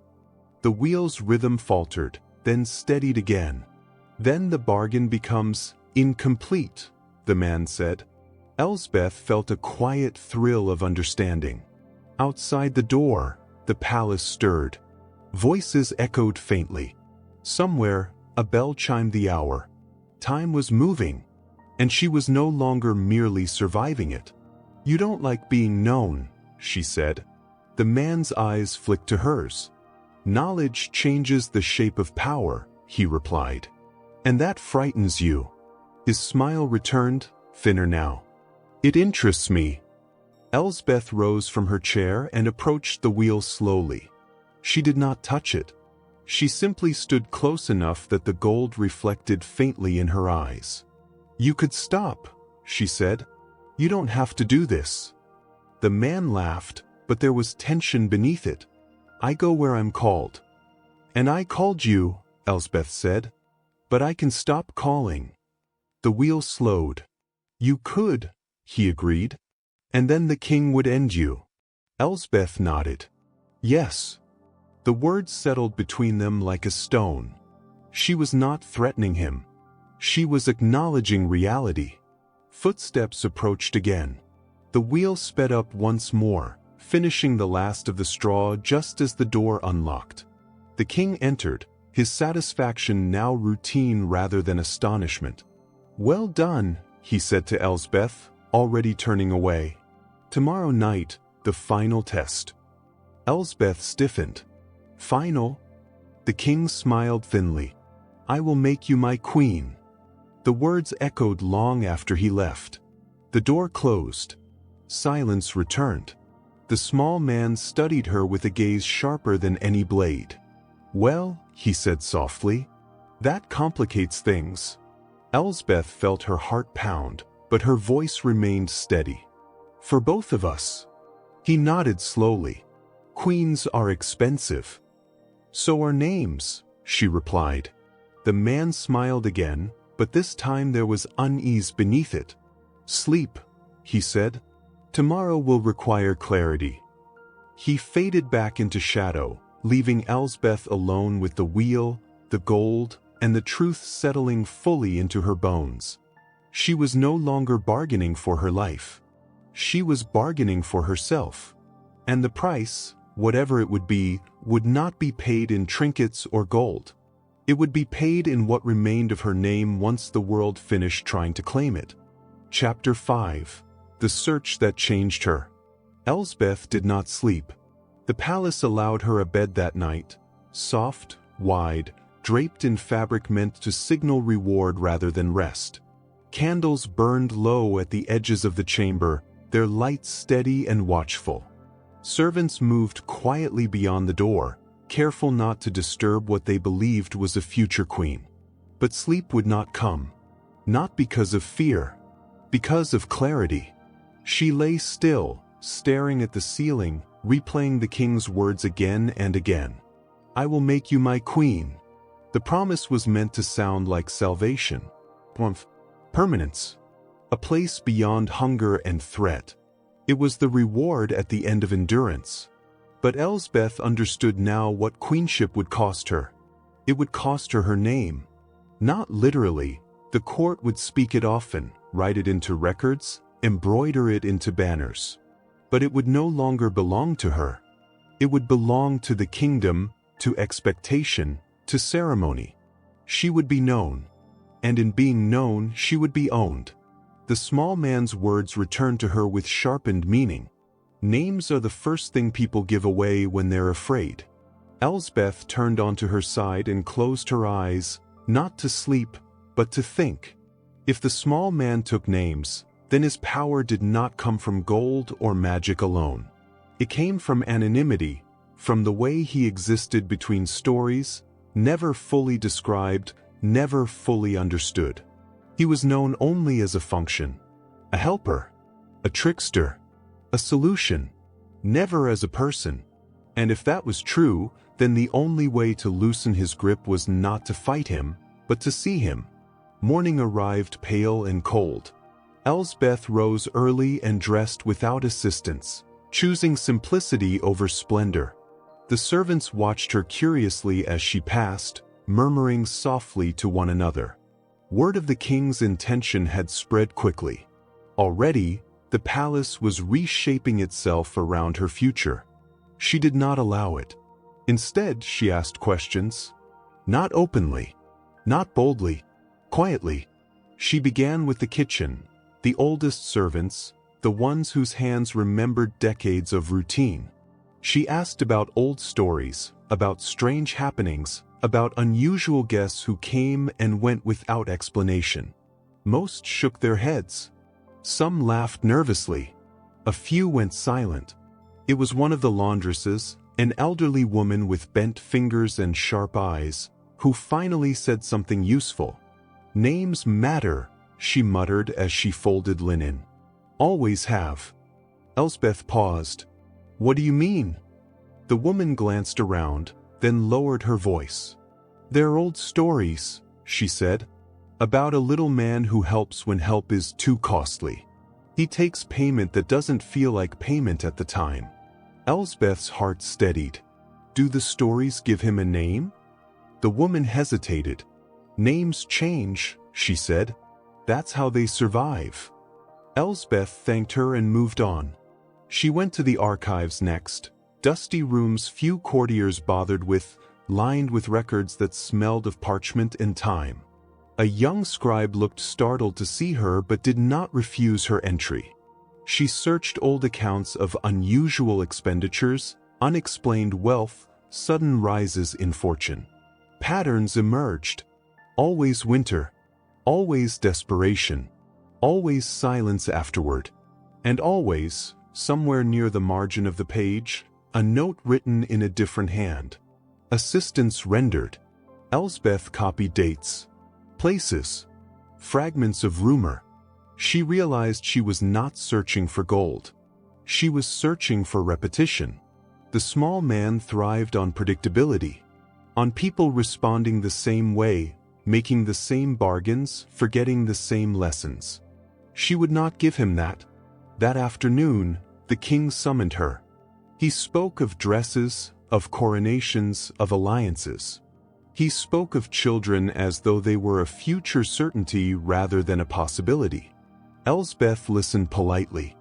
The wheel's rhythm faltered, then steadied again. "Then the bargain becomes incomplete," the man said. Elsbeth felt a quiet thrill of understanding. Outside the door, the palace stirred. Voices echoed faintly. Somewhere, a bell chimed the hour. Time was moving, and she was no longer merely surviving it. "You don't like being known," she said. The man's eyes flicked to hers. "Knowledge changes the shape of power," he replied. "And that frightens you." His smile returned, thinner now. "It interests me." Elsbeth rose from her chair and approached the wheel slowly. She did not touch it. She simply stood close enough that the gold reflected faintly in her eyes. "You could stop," she said. "You don't have to do this." The man laughed, but there was tension beneath it. "I go where I'm called." "And I called you," Elsbeth said. "But I can stop calling." The wheel slowed. "You could," he agreed. "And then the king would end you." Elsbeth nodded. "Yes." The words settled between them like a stone. She was not threatening him. She was acknowledging reality. Footsteps approached again. The wheel sped up once more, finishing the last of the straw just as the door unlocked. The king entered, his satisfaction now routine rather than astonishment. "Well done," he said to Elsbeth, already turning away. "Tomorrow night, the final test." Elsbeth stiffened. "Final?" The king smiled thinly. "I will make you my queen." The words echoed long after he left. The door closed. Silence returned. The small man studied her with a gaze sharper than any blade. "Well," he said softly, "that complicates things." Elsbeth felt her heart pound, but her voice remained steady. "For both of us." He nodded slowly. "Queens are expensive." "So are names," she replied. The man smiled again, but this time there was unease beneath it. "Sleep," he said. "Tomorrow will require clarity." He faded back into shadow, leaving Elsbeth alone with the wheel, the gold, and the truth settling fully into her bones. She was no longer bargaining for her life. She was bargaining for herself. And the price, whatever it would not be paid in trinkets or gold. It would be paid in what remained of her name once the world finished trying to claim it. Chapter 5. The Search That Changed Her. Elsbeth did not sleep. The palace allowed her a bed that night, soft, wide, draped in fabric meant to signal reward rather than rest. Candles burned low at the edges of the chamber, their light steady and watchful. Servants moved quietly beyond the door, careful not to disturb what they believed was a future queen. But sleep would not come. Not because of fear. Because of clarity. She lay still, staring at the ceiling, replaying the king's words again and again. "I will make you my queen." The promise was meant to sound like salvation. Permanence. A place beyond hunger and threat. It was the reward at the end of endurance. But Elsbeth understood now what queenship would cost her. It would cost her her name. Not literally. The court would speak it often, write it into records, embroider it into banners. But it would no longer belong to her. It would belong to the kingdom, to expectation, to ceremony. She would be known. And in being known, she would be owned. The small man's words returned to her with sharpened meaning. Names are the first thing people give away when they're afraid. Elsbeth turned onto her side and closed her eyes, not to sleep, but to think. If the small man took names, then his power did not come from gold or magic alone. It came from anonymity, from the way he existed between stories, never fully described, never fully understood. He was known only as a function, a helper, a trickster, a solution, never as a person. And if that was true, then the only way to loosen his grip was not to fight him, but to see him. Morning arrived pale and cold. Elsbeth rose early and dressed without assistance, choosing simplicity over splendor. The servants watched her curiously as she passed, murmuring softly to one another. Word of the king's intention had spread quickly. Already, the palace was reshaping itself around her future. She did not allow it. Instead, she asked questions. Not openly, not boldly, quietly. She began with the kitchen, the oldest servants, the ones whose hands remembered decades of routine. She asked about old stories, about strange happenings, about unusual guests who came and went without explanation. Most shook their heads. Some laughed nervously. A few went silent. It was one of the laundresses, an elderly woman with bent fingers and sharp eyes, who finally said something useful. "Names matter," she muttered as she folded linen. "Always have." Elsbeth paused. "What do you mean?" The woman glanced around, then lowered her voice. "They're old stories," she said, "about a little man who helps when help is too costly. He takes payment that doesn't feel like payment at the time." Elsbeth's heart steadied. "Do the stories give him a name?" The woman hesitated. "Names change," she said. "That's how they survive." Elsbeth thanked her and moved on. She went to the archives next, dusty rooms few courtiers bothered with, lined with records that smelled of parchment and time. A young scribe looked startled to see her but did not refuse her entry. She searched old accounts of unusual expenditures, unexplained wealth, sudden rises in fortune. Patterns emerged. Always winter. Always desperation. Always silence afterward. And always, somewhere near the margin of the page, a note written in a different hand. Assistance rendered. Elsbeth copied dates, places, fragments of rumor. She realized she was not searching for gold. She was searching for repetition. The small man thrived on predictability, on people responding the same way, making the same bargains, forgetting the same lessons. She would not give him that. That afternoon, the king summoned her. He spoke of dresses, of coronations, of alliances. He spoke of children as though they were a future certainty rather than a possibility. Elsbeth listened politely.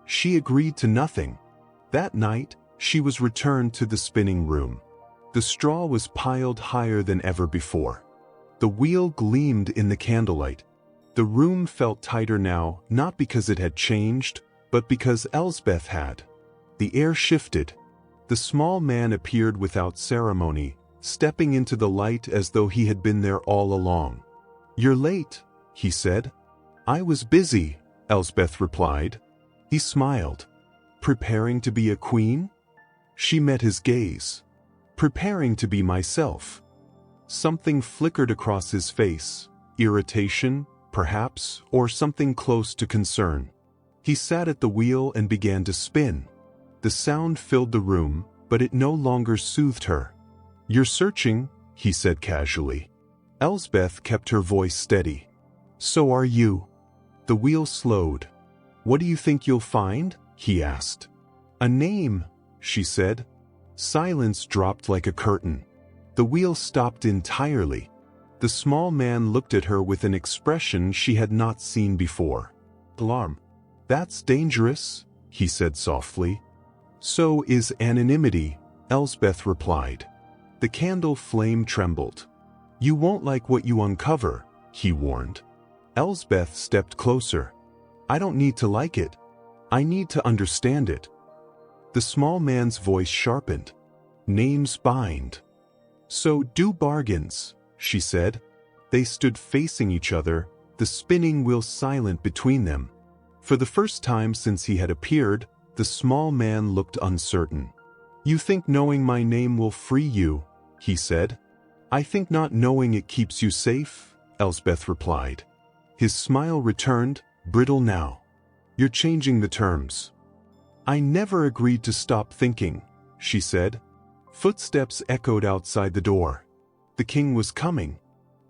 She agreed to nothing. That night, she was returned to the spinning room. The straw was piled higher than ever before. The wheel gleamed in the candlelight. The room felt tighter now, not because it had changed, but because Elsbeth had. The air shifted. The small man appeared without ceremony, stepping into the light as though he had been there all along. "You're late," he said. "I was busy," Elsbeth replied. He smiled. "Preparing to be a queen?" She met his gaze. "Preparing to be myself." Something flickered across his face, irritation, perhaps, or something close to concern. He sat at the wheel and began to spin. The sound filled the room, but it no longer soothed her. "You're searching," he said casually. Elsbeth kept her voice steady. "So are you." The wheel slowed. "What do you think you'll find?" he asked. "A name," she said. Silence dropped like a curtain. The wheel stopped entirely. The small man looked at her with an expression she had not seen before. "Alarm. That's dangerous," he said softly. "So is anonymity," Elsbeth replied. The candle flame trembled. "You won't like what you uncover," he warned. Elsbeth stepped closer. "I don't need to like it. I need to understand it." The small man's voice sharpened. "Names bind." "So do bargains," she said. They stood facing each other, the spinning wheel silent between them. For the first time since he had appeared, the small man looked uncertain. "You think knowing my name will free you," he said. "I think not knowing it keeps you safe," Elsbeth replied. His smile returned, brittle now. "You're changing the terms." "I never agreed to stop thinking," she said. Footsteps echoed outside the door. The king was coming.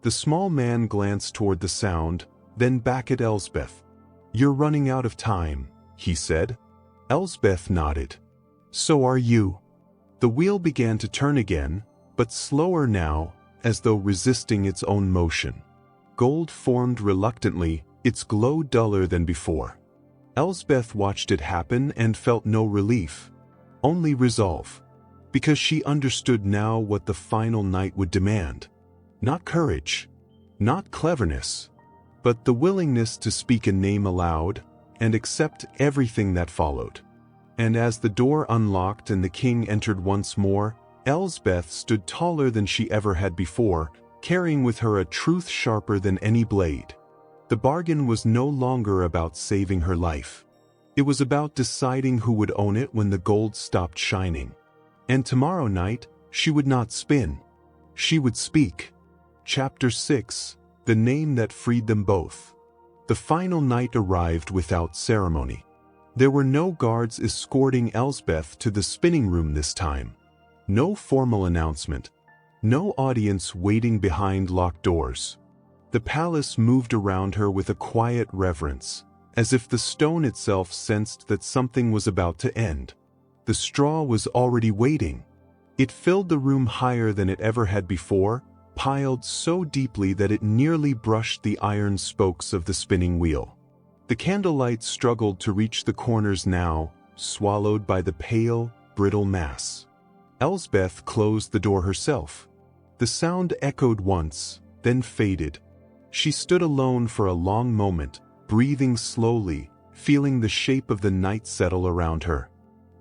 The small man glanced toward the sound, then back at Elsbeth. "You're running out of time," he said. Elsbeth nodded. "So are you." The wheel began to turn again, but slower now, as though resisting its own motion. Gold formed reluctantly, its glow duller than before. Elsbeth watched it happen and felt no relief, only resolve. Because she understood now what the final night would demand. Not courage, not cleverness, but the willingness to speak a name aloud and accept everything that followed. And as the door unlocked and the king entered once more, Elsbeth stood taller than she ever had before, carrying with her a truth sharper than any blade. The bargain was no longer about saving her life. It was about deciding who would own it when the gold stopped shining. And tomorrow night, she would not spin. She would speak. Chapter 6, The Name That Freed Them Both. The final night arrived without ceremony. There were no guards escorting Elsbeth to the spinning room this time. No formal announcement. No audience waiting behind locked doors. The palace moved around her with a quiet reverence, as if the stone itself sensed that something was about to end. The straw was already waiting. It filled the room higher than it ever had before, piled so deeply that it nearly brushed the iron spokes of the spinning wheel. The candlelight struggled to reach the corners now, swallowed by the pale, brittle mass. Elsbeth closed the door herself. The sound echoed once, then faded. She stood alone for a long moment, breathing slowly, feeling the shape of the night settle around her.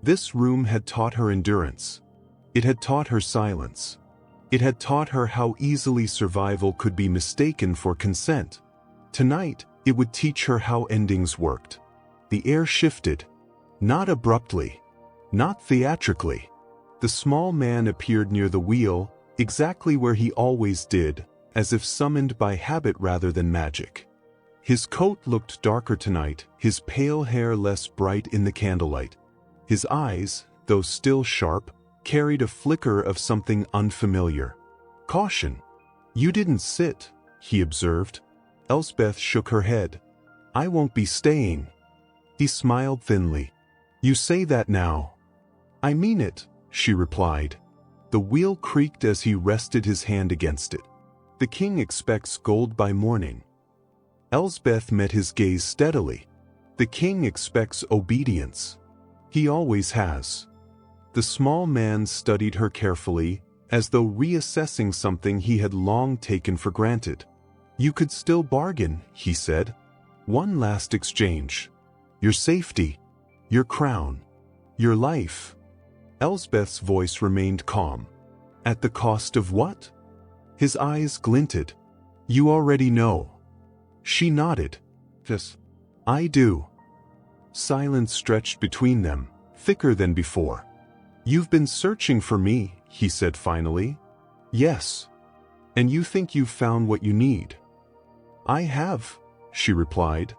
This room had taught her endurance. It had taught her silence. It had taught her how easily survival could be mistaken for consent. Tonight, it would teach her how endings worked. The air shifted. Not abruptly. Not theatrically. The small man appeared near the wheel, exactly where he always did, as if summoned by habit rather than magic. His coat looked darker tonight, his pale hair less bright in the candlelight. His eyes, though still sharp, carried a flicker of something unfamiliar. Caution. You didn't sit, he observed. Elsbeth shook her head. I won't be staying. He smiled thinly. You say that now. I mean it, she replied. The wheel creaked as he rested his hand against it. The king expects gold by morning. Elsbeth met his gaze steadily. The king expects obedience. He always has. The small man studied her carefully, as though reassessing something he had long taken for granted. You could still bargain, he said. One last exchange. Your safety. Your crown. Your life. Elsbeth's voice remained calm. At the cost of what? His eyes glinted. You already know. She nodded. Yes, I do. Silence stretched between them, thicker than before. You've been searching for me, he said finally. Yes. And you think you've found what you need? I have, she replied.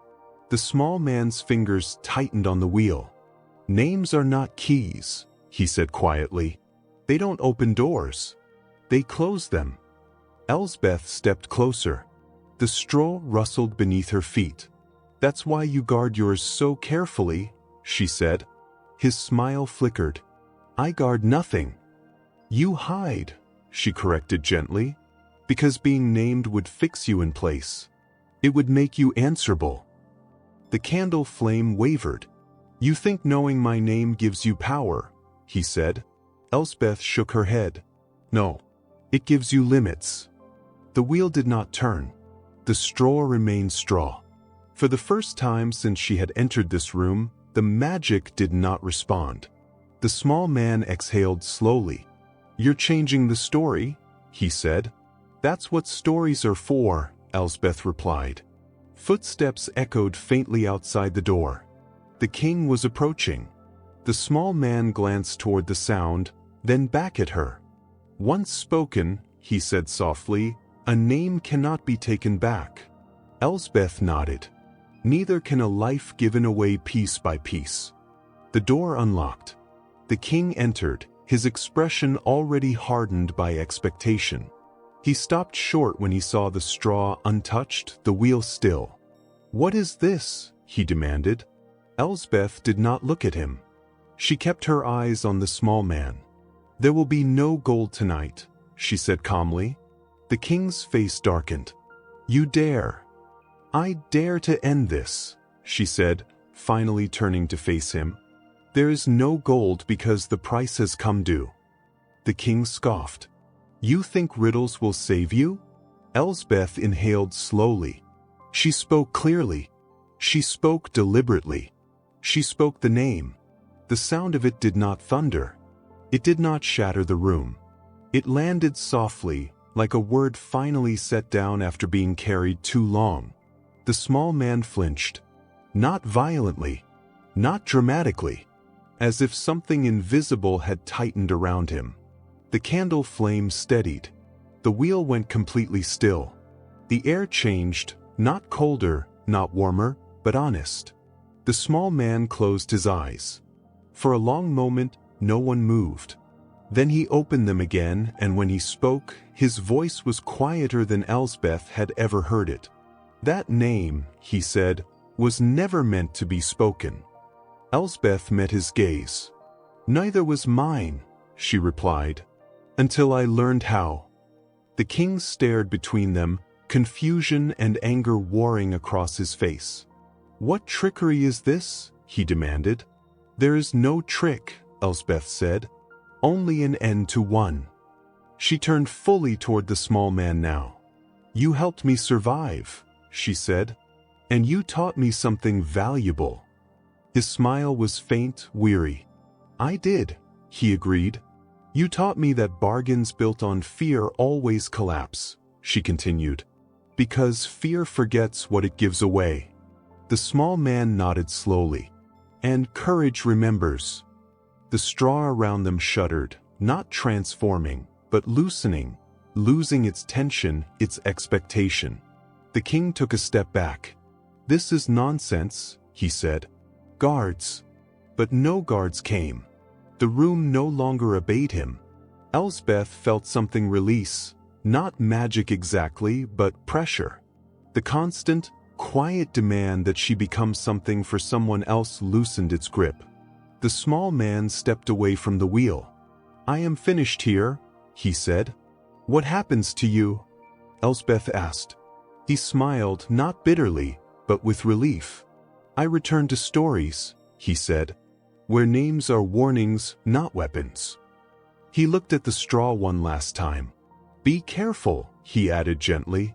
The small man's fingers tightened on the wheel. Names are not keys, he said quietly. They don't open doors. They close them. Elsbeth stepped closer. The straw rustled beneath her feet. That's why you guard yours so carefully, she said. His smile flickered. I guard nothing. You hide, she corrected gently, because being named would fix you in place. It would make you answerable. The candle flame wavered. You think knowing my name gives you power, he said. Elsbeth shook her head. No, it gives you limits. The wheel did not turn. The straw remained straw. For the first time since she had entered this room, the magic did not respond. The small man exhaled slowly. You're changing the story, he said. That's what stories are for, Elsbeth replied. Footsteps echoed faintly outside the door. The king was approaching. The small man glanced toward the sound, then back at her. Once spoken, he said softly, a name cannot be taken back. Elsbeth nodded. Neither can a life given away piece by piece. The door unlocked. The king entered, his expression already hardened by expectation. He stopped short when he saw the straw untouched, the wheel still. What is this? He demanded. Elsbeth did not look at him. She kept her eyes on the small man. There will be no gold tonight, she said calmly. The king's face darkened. You dare. I dare to end this, she said, finally turning to face him. There is no gold because the price has come due. The king scoffed. You think riddles will save you? Elsbeth inhaled slowly. She spoke clearly. She spoke deliberately. She spoke the name. The sound of it did not thunder. It did not shatter the room. It landed softly, like a word finally set down after being carried too long. The small man flinched. Not violently. Not dramatically. As if something invisible had tightened around him. The candle flame steadied. The wheel went completely still. The air changed, not colder, not warmer, but honest. The small man closed his eyes. For a long moment, no one moved. Then he opened them again, and when he spoke, his voice was quieter than Elsbeth had ever heard it. That name, he said, was never meant to be spoken. Elsbeth met his gaze. Neither was mine, she replied. Until I learned how. The king stared between them, confusion and anger warring across his face. What trickery is this? He demanded. There is no trick, Elsbeth said. Only an end to one. She turned fully toward the small man now. You helped me survive, she said. And you taught me something valuable. His smile was faint, weary. I did, he agreed. You taught me that bargains built on fear always collapse, she continued. Because fear forgets what it gives away. The small man nodded slowly. And courage remembers. The straw around them shuddered, not transforming, but loosening, losing its tension, its expectation. The king took a step back. This is nonsense, he said. Guards. But no guards came. The room no longer obeyed him. Elsbeth felt something release, not magic exactly, but pressure. The constant, quiet demand that she become something for someone else loosened its grip. The small man stepped away from the wheel. I am finished here, he said. What happens to you? Elsbeth asked. He smiled, not bitterly, but with relief. I return to stories, he said, where names are warnings, not weapons. He looked at the straw one last time. Be careful, he added gently.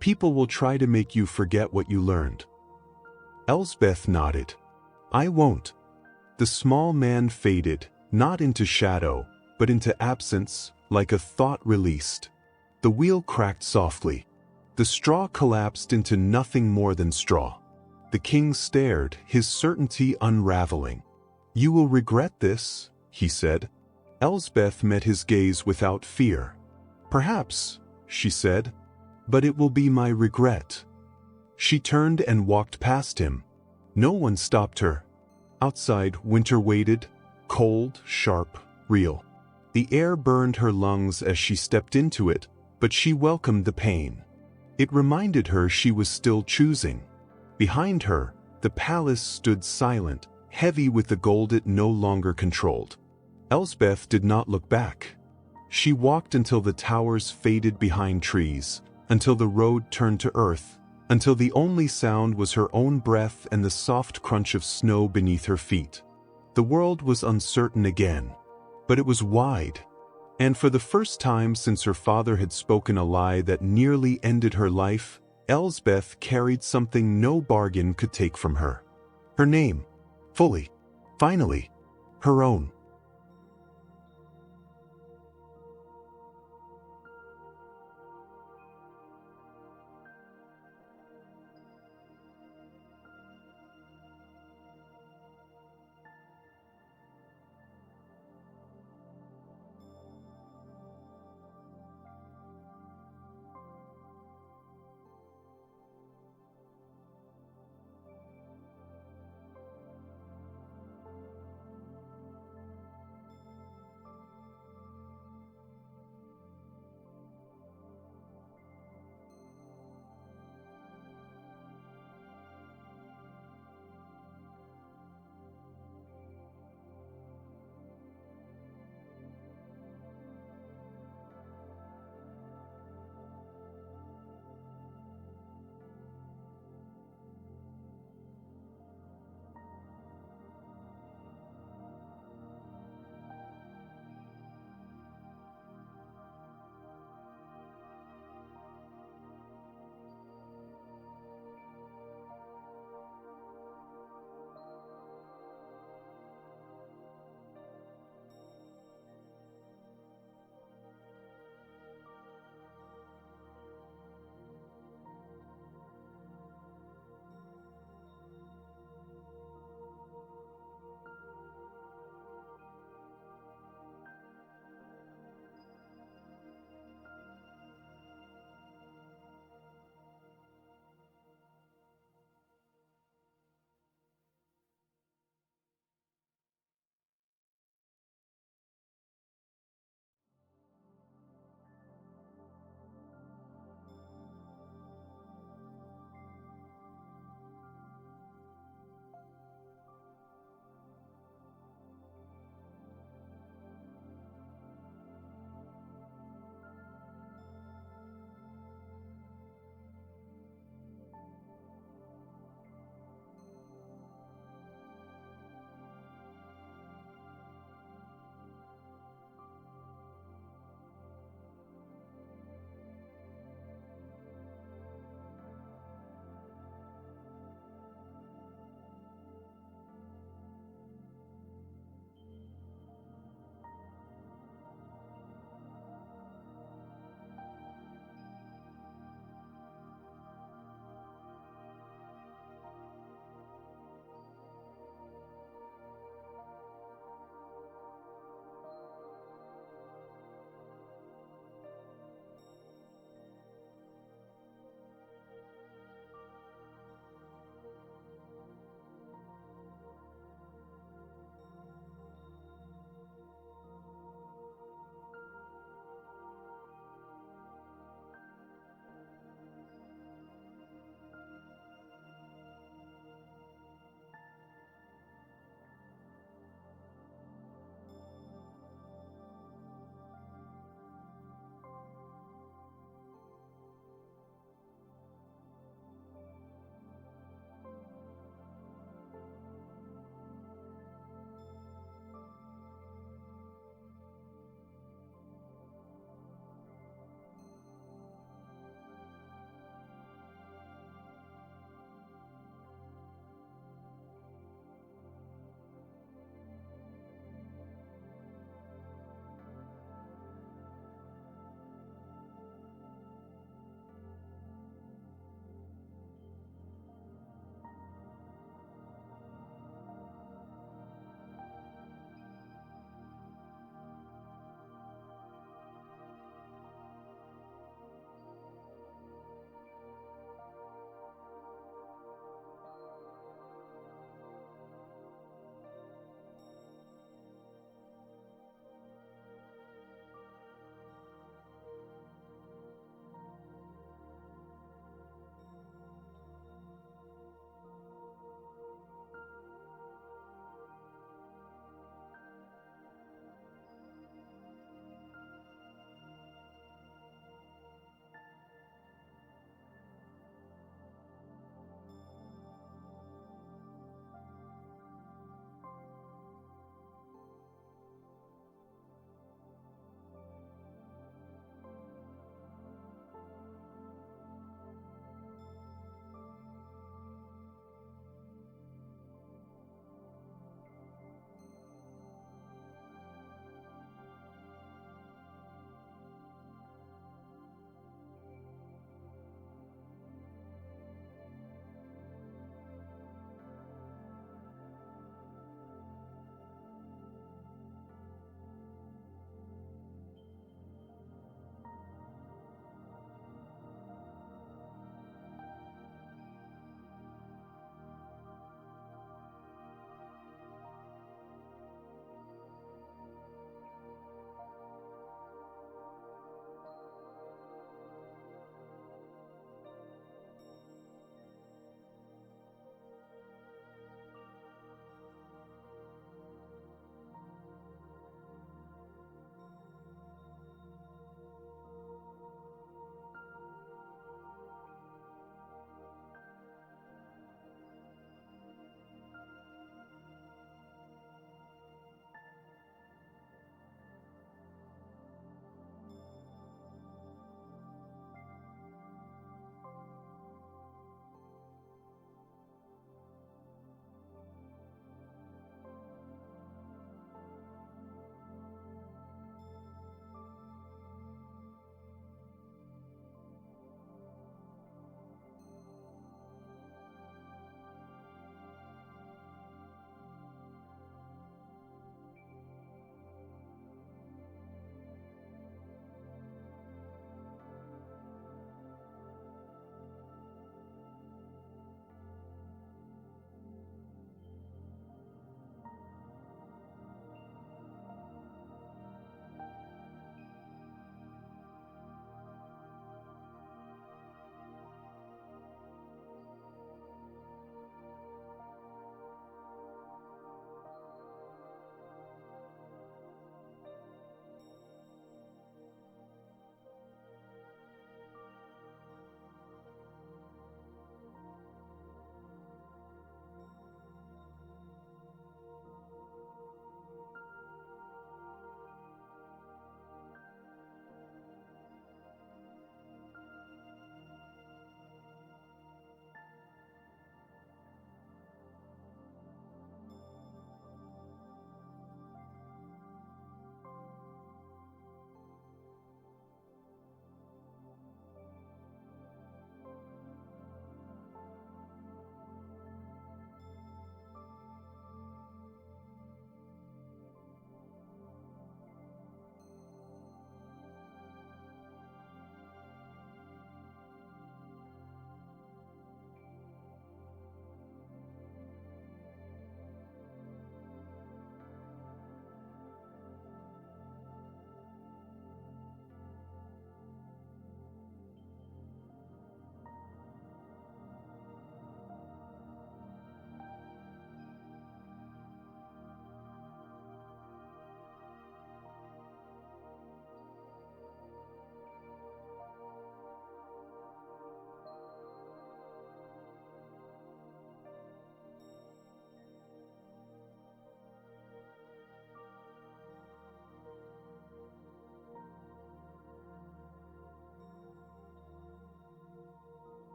People will try to make you forget what you learned. Elsbeth nodded. I won't. The small man faded, not into shadow, but into absence, like a thought released. The wheel cracked softly. The straw collapsed into nothing more than straw. The king stared, his certainty unraveling. You will regret this, he said. Elsbeth met his gaze without fear. Perhaps, she said, but it will be my regret. She turned and walked past him. No one stopped her. Outside, winter waited, cold, sharp, real. The air burned her lungs as she stepped into it, but she welcomed the pain. It reminded her she was still choosing. Behind her, the palace stood silent, heavy with the gold it no longer controlled. Elsbeth did not look back. She walked until the towers faded behind trees, until the road turned to earth, until the only sound was her own breath and the soft crunch of snow beneath her feet. The world was uncertain again, but it was wide. And for the first time since her father had spoken a lie that nearly ended her life, Elsbeth carried something no bargain could take from her. Her name, fully, finally, her own.